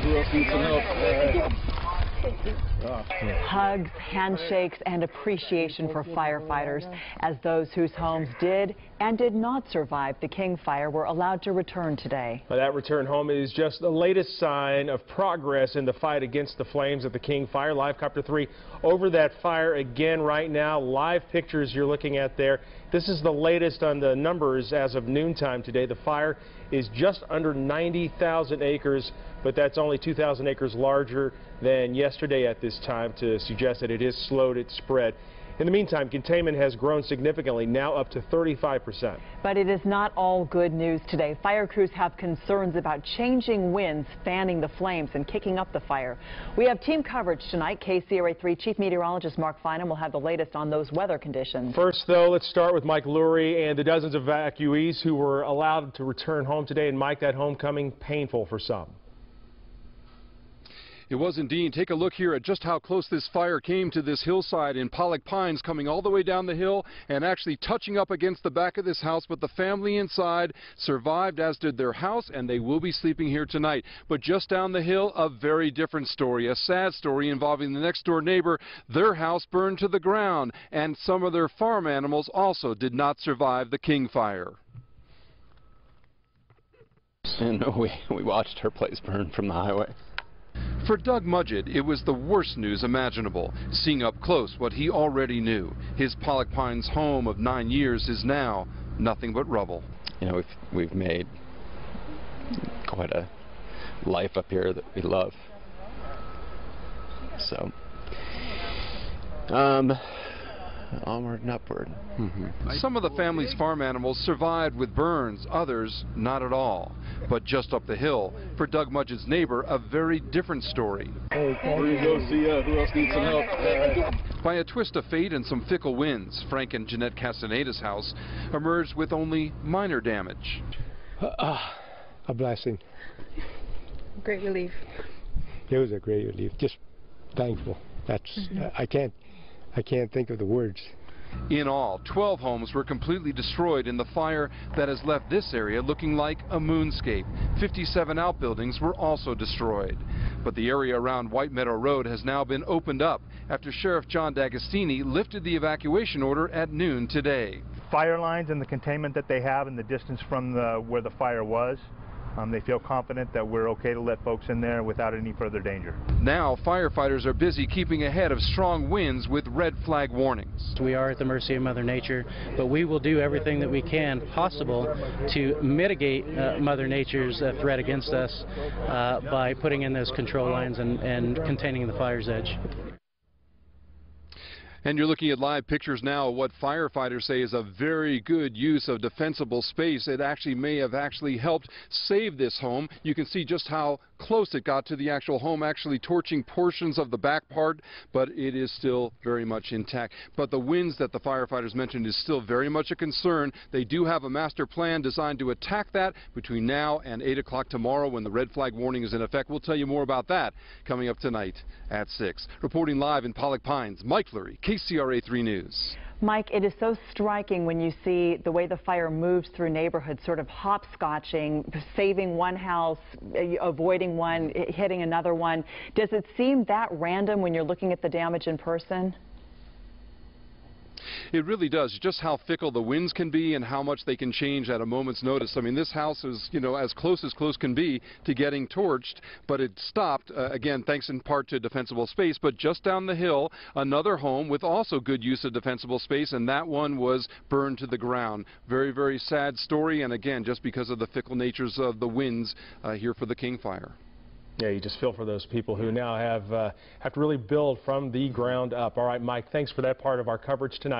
who else needs some help? Hugs, handshakes, and appreciation for firefighters as those whose homes did and did not survive the King Fire were allowed to return today. Well, that return home is just the latest sign of progress in the fight against the flames at the King Fire. Live Copter 3 over that fire again right now. Live pictures you're looking at there. This is the latest on the numbers as of noontime today. The fire is just under 90,000 acres, but that's only 2,000 acres larger than yesterday at this time, to suggest that it has slowed its spread. In the meantime, containment has grown significantly, now up to 35%. But it is not all good news today. Fire crews have concerns about changing winds fanning the flames and kicking up the fire. We have team coverage tonight. KCRA 3 Chief Meteorologist Mark Fynum will have the latest on those weather conditions. First, though, let's start with Mike Lurie and the dozens of evacuees who were allowed to return home today. And Mike, that homecoming painful for some. It was indeed. Take a look here at just how close this fire came to this hillside in Pollock Pines, coming all the way down the hill and actually touching up against the back of this house. But the family inside survived, as did their house, and they will be sleeping here tonight. But just down the hill, a very different story, a sad story involving the next door neighbor. Their house burned to the ground, and some of their farm animals also did not survive the King Fire. And we watched her place burn from the highway. For Doug Mudgett, it was the worst news imaginable, seeing up close what he already knew. His Pollock Pines home of 9 years is now nothing but rubble. You know, we've made quite a life up here that we love. So, onward and upward. Some of the family's farm animals survived with burns, others not at all. But just up the hill, for Doug Mudgett's neighbor, a very different story. We're going to go see who else needs some help. By a twist of fate and some fickle winds, Frank and Jeanette Castaneda's house emerged with only minor damage. A blessing. Great relief. It was a great relief. Just thankful. That's I can't think of the words. In all, 12 homes were completely destroyed in the fire that has left this area looking like a moonscape. 57 outbuildings were also destroyed. But the area around White Meadow Road has now been opened up after Sheriff John D'Agostini lifted the evacuation order at noon today. Fire lines and the containment that they have in the distance from where the fire was, they feel confident that we're okay to let folks in there without any further danger. Now firefighters are busy keeping ahead of strong winds with red flag warnings. We are at the mercy of Mother Nature, but we will do everything that we can possible to mitigate Mother Nature's threat against us by putting in those control lines and containing the fire's edge. And you're looking at live pictures now of what firefighters say is a very good use of defensible space. It actually may have helped save this home. You can see just how close it got to the actual home, actually torching portions of the back part, but it is still very much intact. But the winds that the firefighters mentioned is still very much a concern. They do have a master plan designed to attack that between now and 8 o'clock tomorrow when the red flag warning is in effect. We'll tell you more about that coming up tonight at 6. Reporting live in Pollock Pines, Mike Lurie, KCRA 3 News. Mike, it is so striking when you see the way the fire moves through neighborhoods, sort of hopscotching, saving one house, avoiding one, hitting another one. Does it seem that random when you're looking at the damage in person? It really does. Just how fickle the winds can be and how much they can change at a moment's notice. I mean, this house is, you know, as close can be to getting torched, but it stopped, again, thanks in part to defensible space. But just down the hill, another home with also good use of defensible space, and that one was burned to the ground. Very, very sad story, and again, just because of the fickle natures of the winds here for the King Fire. Yeah, you just feel for those people who now have to really build from the ground up. All right, Mike, thanks for that part of our coverage tonight.